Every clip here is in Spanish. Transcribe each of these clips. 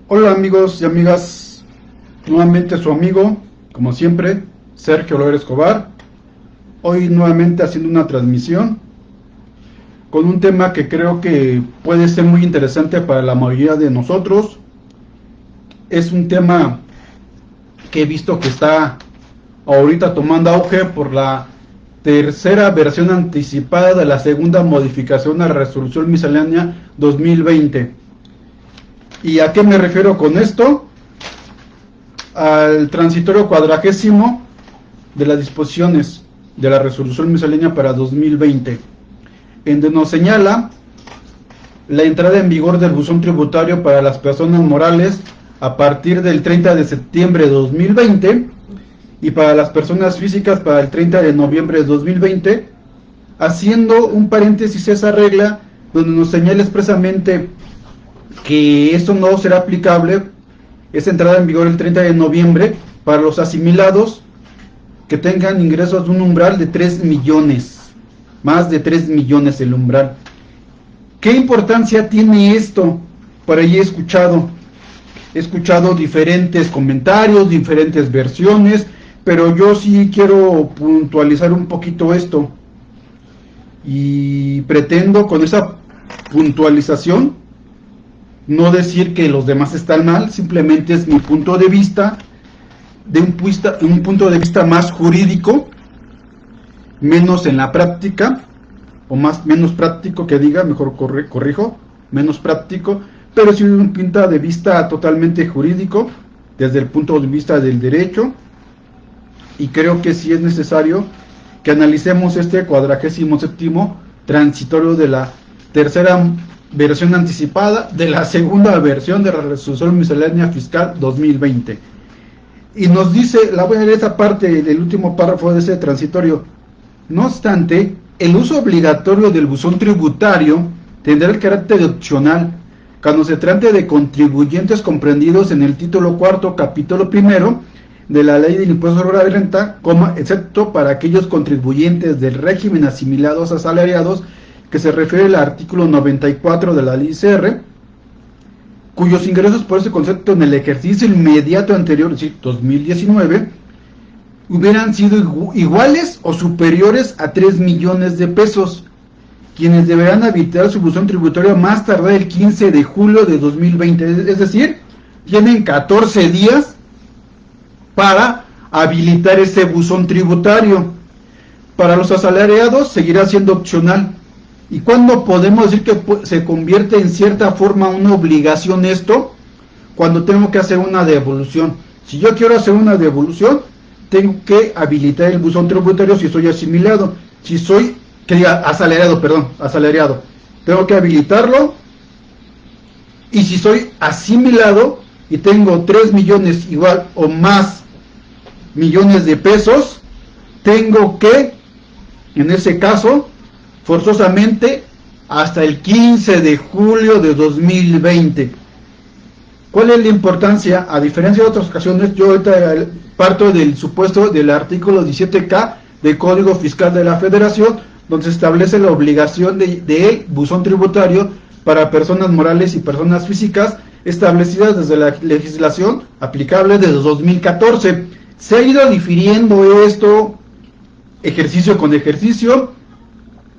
Hola amigos y amigas, nuevamente su amigo, como siempre, Sergio Loer Escobar. Hoy nuevamente haciendo una transmisión con un tema que creo que puede ser muy interesante para la mayoría de nosotros. Es un tema que he visto que está ahorita tomando auge por la tercera versión anticipada de la segunda modificación a la resolución miscelánea 2020. ¿Y a qué me refiero con esto? Al transitorio 40º de las disposiciones de la resolución miscelánea para 2020, en donde nos señala la entrada en vigor del buzón tributario para las personas morales a partir del 30 de septiembre de 2020 y para las personas físicas para el 30 de noviembre de 2020, haciendo un paréntesis esa regla donde nos señala expresamente que esto no será aplicable, esa entrada en vigor el 30 de noviembre, para los asimilados que tengan ingresos de un umbral de 3 millones, más de 3 millones el umbral. ¿Qué importancia tiene esto? Por ahí he escuchado diferentes comentarios, diferentes versiones, pero yo sí quiero puntualizar un poquito esto, y pretendo con esa puntualización no decir que los demás están mal, simplemente es mi punto de vista, de un punto de vista más jurídico, menos en la práctica, o menos práctico que diga, mejor corrijo, menos práctico, pero sí un punto de vista totalmente jurídico, desde el punto de vista del derecho, y creo que sí es necesario que analicemos este 47º transitorio de la tercera versión anticipada de la segunda versión de la resolución miscelánea fiscal 2020. Y nos dice, la voy a leer esa parte del último párrafo de ese transitorio. No obstante, el uso obligatorio del buzón tributario tendrá el carácter opcional cuando se trate de contribuyentes comprendidos en el título cuarto, capítulo primero de la Ley del Impuesto sobre la Renta, excepto para aquellos contribuyentes del régimen asimilados asalariados que se refiere al artículo 94 de la Ley ICR, cuyos ingresos por ese concepto en el ejercicio inmediato anterior, es decir, 2019, hubieran sido iguales o superiores a 3 millones de pesos, quienes deberán habilitar su buzón tributario más tardar el 15 de julio de 2020, es decir, tienen 14 días para habilitar ese buzón tributario. Para los asalariados seguirá siendo opcional. ¿Y cuándo podemos decir que se convierte en cierta forma una obligación esto? Cuando tengo que hacer una devolución. Si yo quiero hacer una devolución, tengo que habilitar el buzón tributario si soy asimilado. Si soy, asalariado, tengo que habilitarlo. Y si soy asimilado y tengo 3 millones igual o más millones de pesos, tengo que, en ese caso, forzosamente hasta el 15 de julio de 2020. ¿Cuál es la importancia? A diferencia de otras ocasiones, yo ahorita parto del supuesto del artículo 17K del Código Fiscal de la Federación, donde se establece la obligación de buzón tributario para personas morales y personas físicas establecidas desde la legislación aplicable desde 2014. Se ha ido difiriendo esto ejercicio con ejercicio.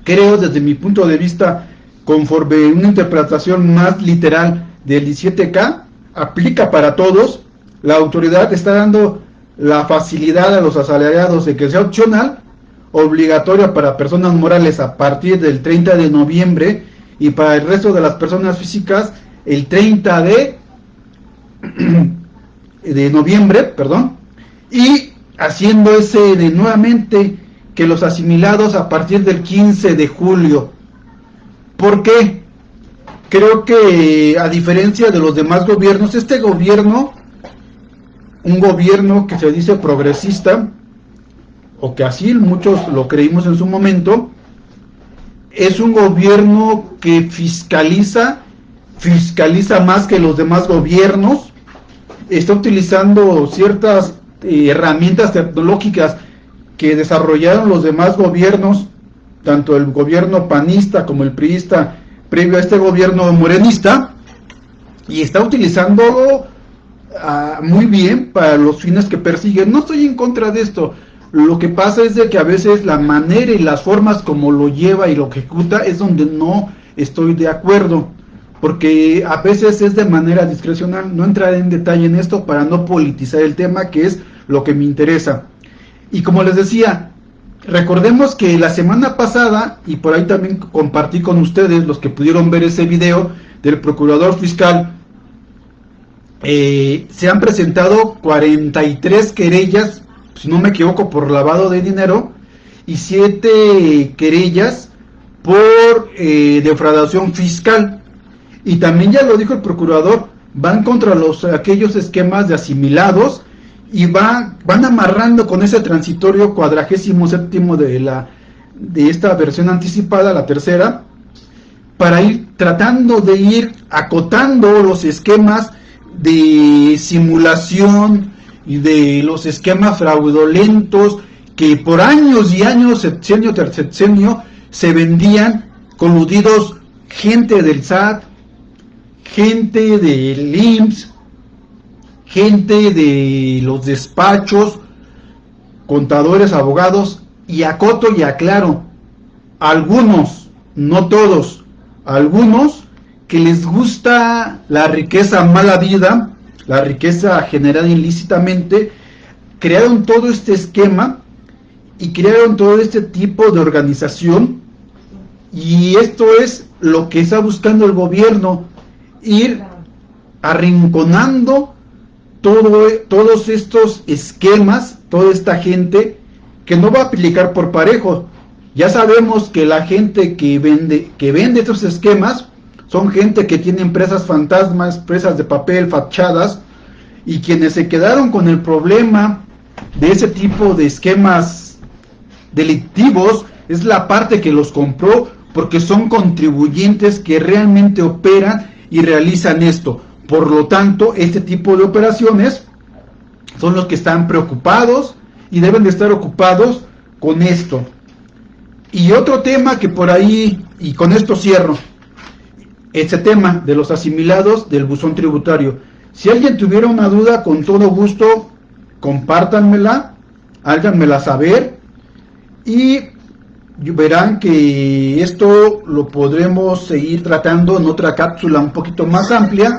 Creo, desde mi punto de vista, conforme una interpretación más literal del 17K, aplica para todos. La autoridad está dando la facilidad a los asalariados de que sea opcional, obligatoria para personas morales a partir del 30 de noviembre y para el resto de las personas físicas el 30 de noviembre, y haciendo ese de nuevamente que los asimilados a partir del 15 de julio. ¿Por qué? Creo que a diferencia de los demás gobiernos, este gobierno, un gobierno que se dice progresista, o que así muchos lo creímos en su momento, es un gobierno que fiscaliza más que los demás gobiernos, está utilizando ciertas herramientas tecnológicas que desarrollaron los demás gobiernos, tanto el gobierno panista como el priista previo a este gobierno morenista, y está utilizándolo muy bien para los fines que persigue. No estoy en contra de esto. Lo que pasa es de que a veces la manera y las formas como lo lleva y lo ejecuta es donde no estoy de acuerdo, porque a veces es de manera discrecional. No entraré en detalle en esto para no politizar el tema, que es lo que me interesa. Y como les decía, recordemos que la semana pasada, y por ahí también compartí con ustedes, los que pudieron ver ese video del procurador fiscal, se han presentado 43 querellas, si no me equivoco, por lavado de dinero, y 7 querellas por defraudación fiscal. Y también ya lo dijo el procurador, van contra aquellos esquemas de asimilados, y van amarrando con ese transitorio 47º de esta versión anticipada, la tercera, para ir tratando de ir acotando los esquemas de simulación y de los esquemas fraudulentos que por años y años, sexenio tras sexenio, se vendían, coludidos gente del SAT, gente del IMSS, gente de los despachos, contadores, abogados, y acoto y aclaro, algunos, no todos, algunos que les gusta la riqueza mala vida, la riqueza generada ilícitamente, crearon todo este esquema y crearon todo este tipo de organización, y esto es lo que está buscando el gobierno, ir arrinconando todos estos esquemas, toda esta gente que no va a aplicar por parejo. Ya sabemos que la gente que vende estos esquemas son gente que tiene empresas fantasmas, empresas de papel, fachadas, y quienes se quedaron con el problema de ese tipo de esquemas delictivos es la parte que los compró, porque son contribuyentes que realmente operan y realizan esto. Por lo tanto, este tipo de operaciones son los que están preocupados y deben de estar ocupados con esto. Y otro tema que por ahí, y con esto cierro, este tema de los asimilados del buzón tributario. Si alguien tuviera una duda, con todo gusto, compártanmela, háganmela saber, y verán que esto lo podremos seguir tratando en otra cápsula un poquito más amplia,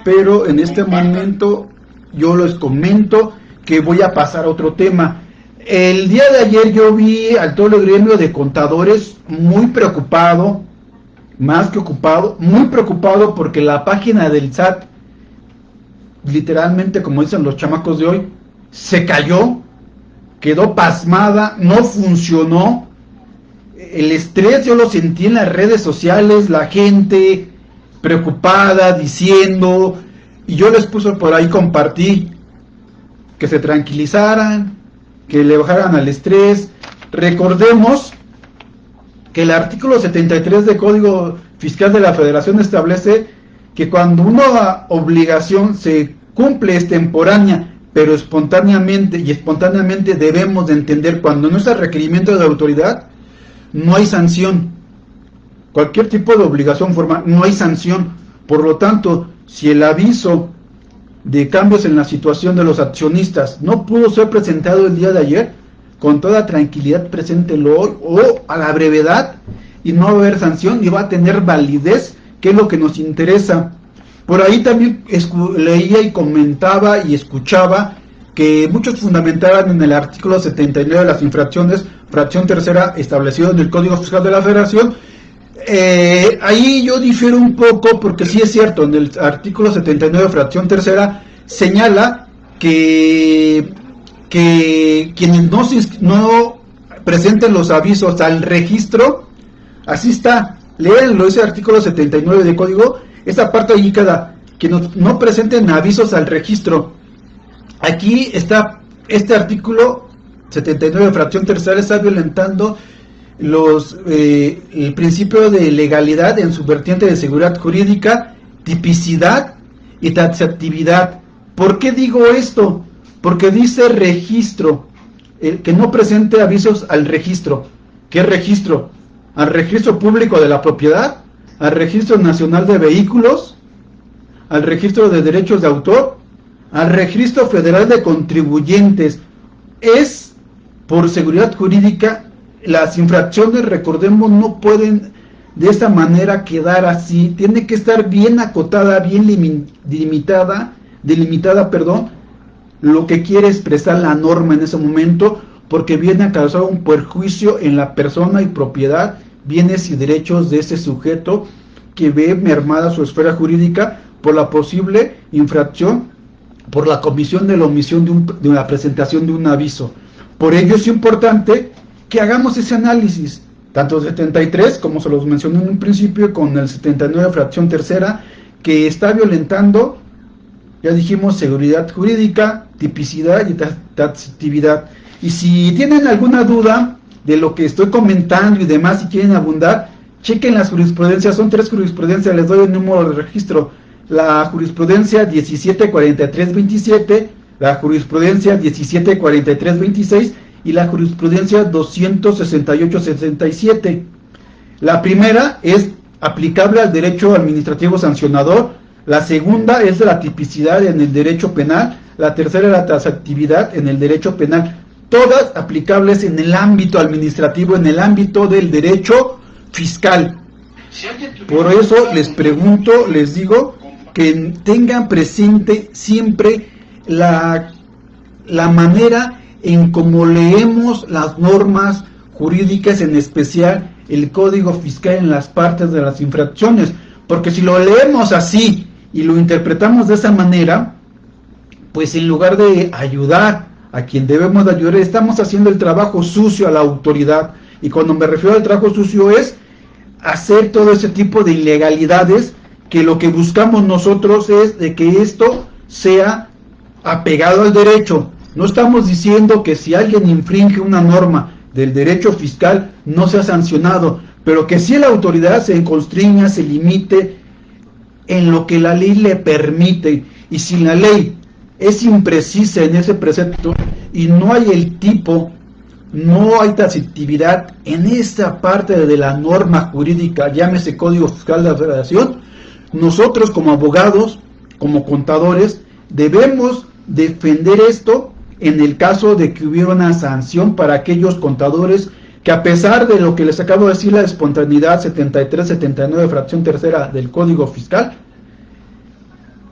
pero en este momento yo les comento que voy a pasar a otro tema. El día de ayer yo vi al todo el gremio de contadores muy preocupado, más que ocupado, muy preocupado, porque la página del SAT, literalmente, como dicen los chamacos de hoy, se cayó, quedó pasmada, no funcionó. El estrés yo lo sentí en las redes sociales, la gente preocupada, diciendo, y yo les puse por ahí, compartí, que se tranquilizaran, que le bajaran al estrés. Recordemos que el artículo 73 del Código Fiscal de la Federación establece que cuando una obligación se cumple extemporánea, pero espontáneamente debemos de entender, cuando no es a requerimiento de la autoridad, no hay sanción. Cualquier tipo de obligación formal, no hay sanción. Por lo tanto, si el aviso de cambios en la situación de los accionistas no pudo ser presentado el día de ayer, con toda tranquilidad preséntelo hoy o a la brevedad, y no va a haber sanción y va a tener validez, que es lo que nos interesa. Por ahí también leía y comentaba y escuchaba que muchos fundamentaban en el artículo 79 de las infracciones, fracción tercera, establecido en el Código Fiscal de la Federación. Ahí yo difiero un poco, porque sí es cierto, en el artículo 79, fracción tercera, señala que quienes no presenten los avisos al registro, así está, léanlo, ese artículo 79 de código, esa parte allí queda, que no presenten avisos al registro. Aquí está, este artículo 79, fracción tercera, está violentando el principio de legalidad en su vertiente de seguridad jurídica, tipicidad y taxatividad. ¿Por qué digo esto? Porque dice registro, que no presente avisos al registro. ¿Qué registro? ¿Al registro público de la propiedad? ¿Al registro nacional de vehículos? al registro de derechos de autor, al registro federal de contribuyentes. Es por seguridad jurídica. Las infracciones, recordemos, no pueden de esta manera quedar así, tiene que estar bien acotada, bien delimitada, lo que quiere expresar la norma en ese momento, porque viene a causar un perjuicio en la persona y propiedad, bienes y derechos de ese sujeto que ve mermada su esfera jurídica por la posible infracción, por la comisión de la omisión de la presentación de un aviso. Por ello es importante que hagamos ese análisis, tanto el 73, como se los mencioné en un principio, con el 79, fracción tercera, que está violentando, ya dijimos, seguridad jurídica, tipicidad y taxatividad. Y si tienen alguna duda de lo que estoy comentando y demás, si quieren abundar, chequen las jurisprudencias, son 3 jurisprudencias, les doy el número de registro. La jurisprudencia 1743-27, la jurisprudencia 1743-26 y la jurisprudencia 268-67. La primera es aplicable al derecho administrativo sancionador, la segunda es de la tipicidad en el derecho penal, la tercera es la taxatividad en el derecho penal, todas aplicables en el ámbito administrativo, en el ámbito del derecho fiscal. Por eso les pregunto, les digo, que tengan presente siempre la manera en cómo leemos las normas jurídicas, en especial el Código Fiscal en las partes de las infracciones, porque si lo leemos así y lo interpretamos de esa manera, pues en lugar de ayudar a quien debemos de ayudar, estamos haciendo el trabajo sucio a la autoridad. Y cuando me refiero al trabajo sucio es hacer todo ese tipo de ilegalidades, que lo que buscamos nosotros es de que esto sea apegado al derecho. No estamos diciendo que si alguien infringe una norma del derecho fiscal no sea sancionado, pero que si la autoridad se constriña, se limite en lo que la ley le permite. Y si la ley es imprecisa en ese precepto y no hay el tipo, no hay taxatividad en esta parte de la norma jurídica, llámese Código Fiscal de la Federación, nosotros como abogados, como contadores, debemos defender esto en el caso de que hubiera una sanción para aquellos contadores que, a pesar de lo que les acabo de decir, la espontaneidad 73-79, fracción tercera del Código Fiscal,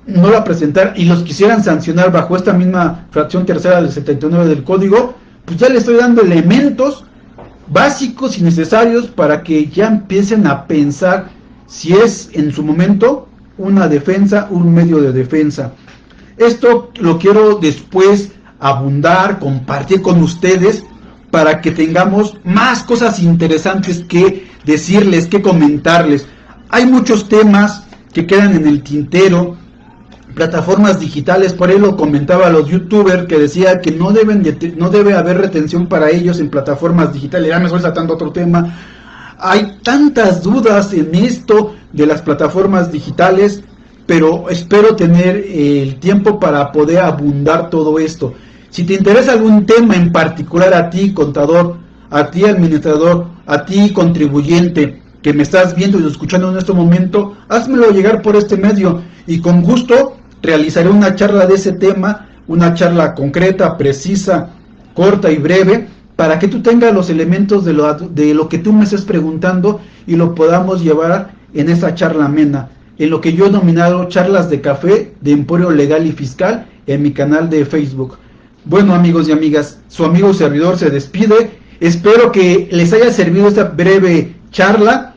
no la presentaran y los quisieran sancionar bajo esta misma fracción tercera del 79 del Código, pues ya les estoy dando elementos básicos y necesarios para que ya empiecen a pensar si es en su momento una defensa, un medio de defensa. Esto lo quiero después abundar, compartir con ustedes, para que tengamos más cosas interesantes que decirles, que comentarles. Hay muchos temas que quedan en el tintero, plataformas digitales, por ahí lo comentaba a los youtubers que decía que no debe haber retención para ellos en plataformas digitales. Ya me estoy saltando otro tema. Hay tantas dudas en esto de las plataformas digitales, pero espero tener el tiempo para poder abundar todo esto. Si te interesa algún tema en particular, a ti contador, a ti administrador, a ti contribuyente que me estás viendo y escuchando en este momento, házmelo llegar por este medio y con gusto realizaré una charla de ese tema, una charla concreta, precisa, corta y breve, para que tú tengas los elementos de lo que tú me estés preguntando y lo podamos llevar en esa charla amena, en lo que yo he denominado charlas de café de Emporio Legal y Fiscal en mi canal de Facebook. Bueno, amigos y amigas, su amigo servidor se despide. Espero que les haya servido esta breve charla.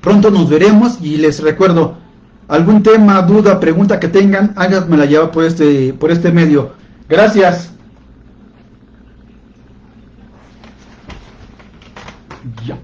Pronto nos veremos y les recuerdo, algún tema, duda, pregunta que tengan, háganmela llevar por este medio. Gracias. Ya.